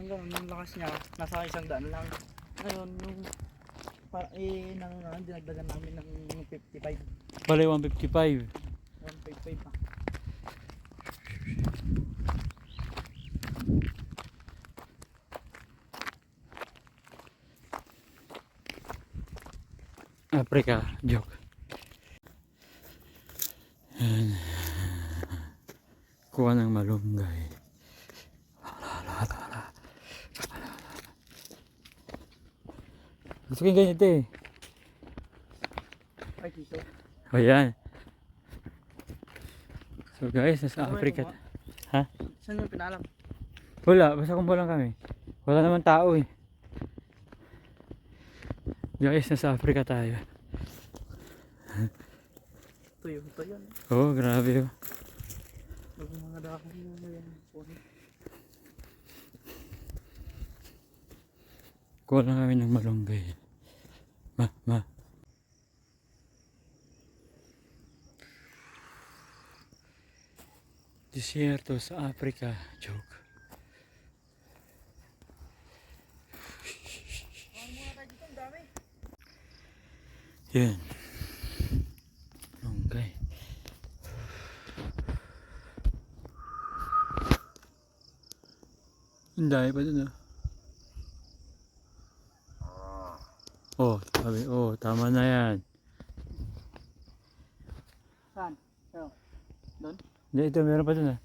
ng gano'n, yung lakas niya, nasa 100 lang. Ngayon, yung dinagdagan namin ng 55. Bale 155. 155 pa. Africa, joke. Yan. Kuha ng malunggay. Gusto ko yung ganito eh. Ay, dito. O yan. So guys, nasa Africa. Ha? Saan yung pinalam? Wala, basta kumpo lang kami. Wala naman tao eh. Guys, nasa Africa tayo. Tuyo yan. Oh, grabe oh. Huwag mga dahon mo yan. Kuha lang kami ng malunggay. Ma. Desierto sa Africa. Joke. Yan. Malunggay. Ang dami pa dun ah. Oh, sabi, oh, tama na yan. Saan? Doon? Hindi, ito, meron pa dun ah.